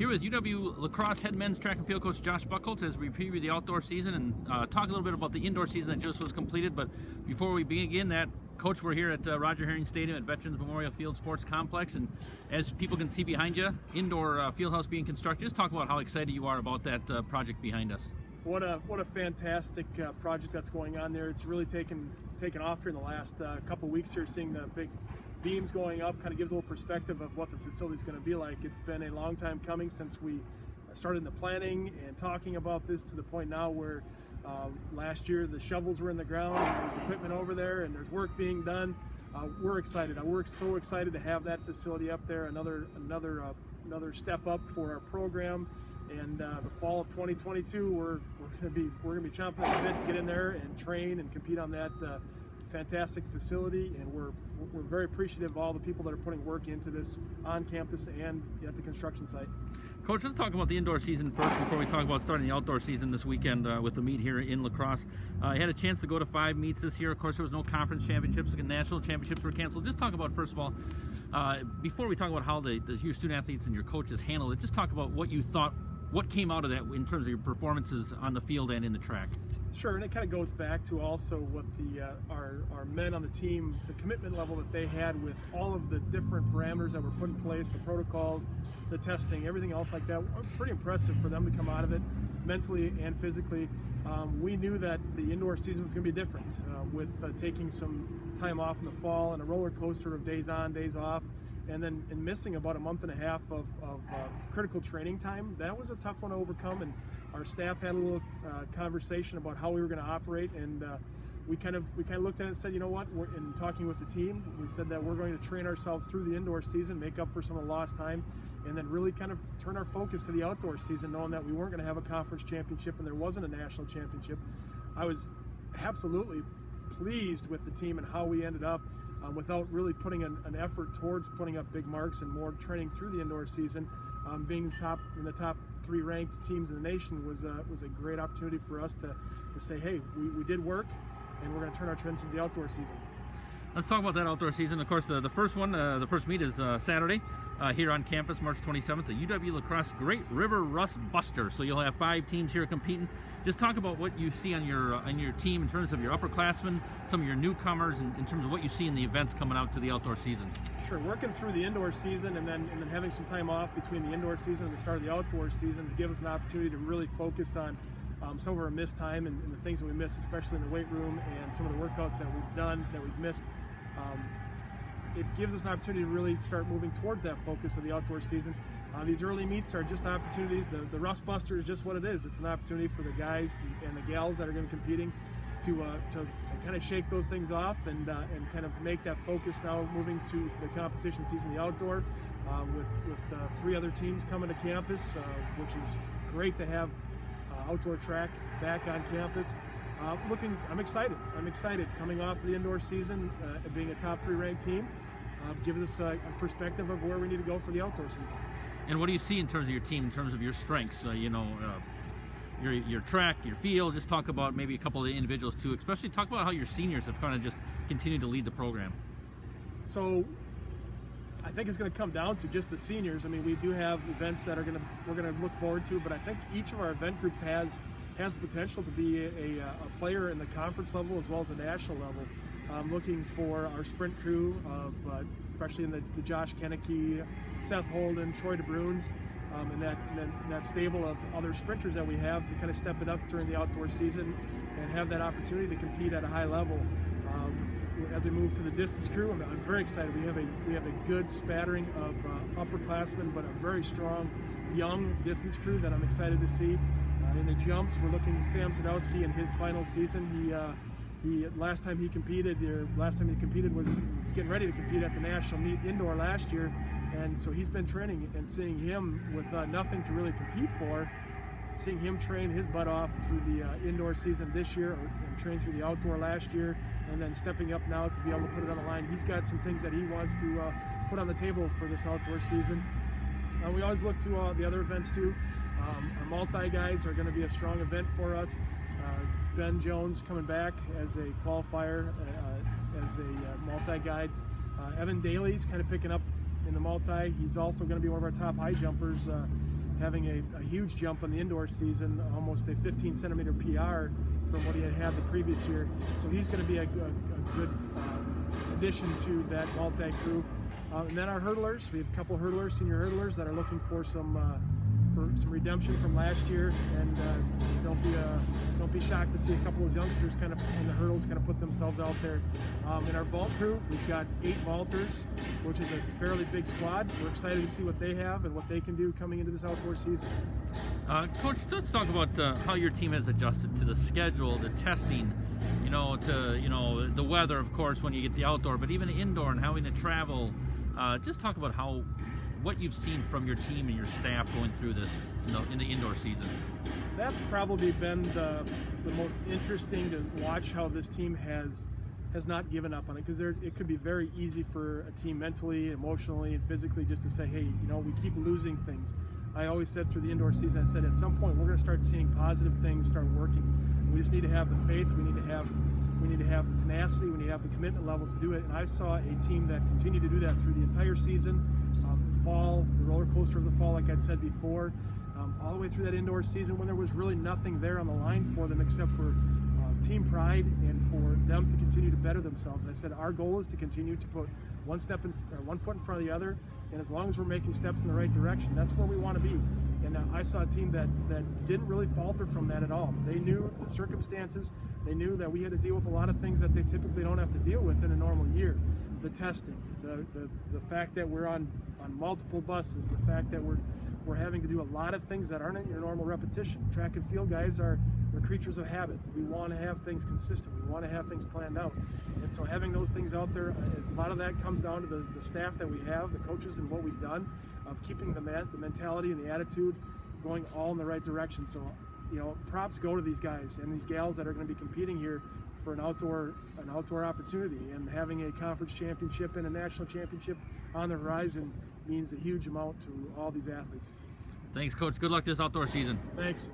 Here with UW Lacrosse head men's track and field coach Josh Buchholtz as we preview the outdoor season and talk a little bit about the indoor season that just was completed. But before we begin that, Coach, we're here at Roger Herring Stadium at Veterans Memorial Field Sports Complex, and as people can see behind you, indoor field house being constructed. Just talk about how excited you are about that project behind us. What a fantastic project that's going on there. It's really taken off here in the last couple weeks here, seeing the big beams going up kind of gives a little perspective of what the facility is going to be like. It's been a long time coming since we started the planning and talking about this, to the point now where last year the shovels were in the ground and there's equipment over there and there's work being done. We're excited. We're so excited to have that facility up there. Another step up for our program. And the fall of 2022, we're gonna be chomping at the bit to get in there and train and compete on that fantastic facility. And we're very appreciative of all the people that are putting work into this on campus and at the construction site. Coach, let's talk about the indoor season first before we talk about starting the outdoor season this weekend with the meet here in La Crosse. I had a chance to go to 5 meets this year. Of course, there was no conference championships. The national championships were canceled. Just talk about, first of all, before we talk about how your student athletes and your coaches handled it, just talk about what you thought, what came out of that in terms of your performances on the field and in the track. Sure, and it kind of goes back to also what our men on the team, the commitment level that they had with all of the different parameters that were put in place, the protocols, the testing, everything else like that. Pretty impressive for them to come out of it mentally and physically. We knew that the indoor season was going to be different with taking some time off in the fall and a roller coaster of days on, days off. And then missing about a month and a half of critical training time. That was a tough one to overcome, and our staff had a little conversation about how we were going to operate, and we kind of looked at it and said, you know what, in talking with the team, we said that we're going to train ourselves through the indoor season, make up for some of the lost time, and then really kind of turn our focus to the outdoor season, knowing that we weren't going to have a conference championship and there wasn't a national championship. I was absolutely pleased with the team and how we ended up. Without really putting an effort towards putting up big marks and more training through the indoor season, being in the top 3 ranked teams in the nation was a great opportunity for us to say, hey, we did work, and we're going to turn our attention to the outdoor season. Let's talk about that outdoor season. Of course, the first meet is Saturday here on campus, March 27th, the UW Lacrosse Great River Rust Buster. So you'll have 5 teams here competing. Just talk about what you see on your team in terms of your upperclassmen, some of your newcomers, and in terms of what you see in the events coming out to the outdoor season. Sure, working through the indoor season and then having some time off between the indoor season and the start of the outdoor season to give us an opportunity to really focus on some of our missed time and the things that we missed, especially in the weight room, and some of the workouts that we've done that we've missed. It gives us an opportunity to really start moving towards that focus of the outdoor season. These early meets are just opportunities. The Rust Buster is just what it is. It's an opportunity for the guys and the gals that are going to be competing to kind of shake those things off and kind of make that focus now moving to the competition season, the outdoor, with 3 other teams coming to campus, which is great to have outdoor track back on campus. I'm excited. Coming off the indoor season, being a top 3 ranked team, gives us a perspective of where we need to go for the outdoor season. And what do you see in terms of your team, in terms of your strengths? Your track, your field. Just talk about maybe a couple of the individuals too. Especially talk about how your seniors have kind of just continued to lead the program. So I think it's going to come down to just the seniors. I mean, we do have events that we're going to look forward to, but I think each of our event groups has the potential to be a player in the conference level as well as the national level. Looking for our sprint crew, especially in the Josh Kennecke, Seth Holden, Troy DeBruins, and that stable of other sprinters that we have to kind of step it up during the outdoor season and have that opportunity to compete at a high level. As we move to the distance crew, I'm very excited. We have a good spattering of upperclassmen, but a very strong young distance crew that I'm excited to see. In the jumps, we're looking at Sam Sadowski in his final season. Last time he competed was getting ready to compete at the national meet indoor last year, and so he's been training, and seeing him with nothing to really compete for, seeing him train his butt off through the indoor season this year and train through the outdoor last year, and then stepping up now to be able to put it on the line. He's got some things that he wants to put on the table for this outdoor season. We always look to the other events too. Our multi guys are going to be a strong event for us. Ben Jones coming back as a qualifier, as a multi-guide. Evan Daly's kind of picking up in the multi. He's also going to be one of our top high jumpers. having a huge jump on the indoor season, almost a 15-centimeter PR from what he had the previous year. So he's going to be a good addition to that multi-crew. And then our hurdlers, we have a couple hurdlers, senior hurdlers, that are looking for some redemption from last year, and don't be shocked to see a couple of youngsters kind of in the hurdles kind of put themselves out there. In our vault crew, we've got 8 vaulters, which is a fairly big squad. We're excited to see what they have and what they can do coming into this outdoor season. Coach, let's talk about how your team has adjusted to the schedule, the testing, to the weather, of course, when you get the outdoor, but even indoor and having to travel. Just talk about what you've seen from your team and your staff going through this in the indoor season. That's probably been the most interesting to watch, how this team has not given up on it, because it could be very easy for a team mentally, emotionally, and physically just to say, hey, we keep losing things. I always said through the indoor season, I said at some point we're going to start seeing positive things start working. We just need to have the faith. We need to have the tenacity. We need to have the commitment levels to do it. And I saw a team that continued to do that through the entire season. The fall, the roller coaster of the fall, like I'd said before, all the way through that indoor season when there was really nothing there on the line for them except for team pride and for them to continue to better themselves. I said our goal is to continue to put one foot in front of the other, and as long as we're making steps in the right direction, that's where we want to be. And I saw a team that didn't really falter from that at all. They knew the circumstances. They knew that we had to deal with a lot of things that they typically don't have to deal with in a normal year. The testing, the fact that we're on multiple buses, the fact that we're having to do a lot of things that aren't in your normal repetition. Track and field guys are creatures of habit. We want to have things consistent. We want to have things planned out. And so having those things out there, a lot of that comes down to the staff that we have, the coaches, and what we've done of keeping the mentality and the attitude going all in the right direction. So, props go to these guys and these gals that are going to be competing here for an outdoor opportunity, and having a conference championship and a national championship on the horizon means a huge amount to all these athletes. Thanks, Coach. Good luck this outdoor season. Thanks.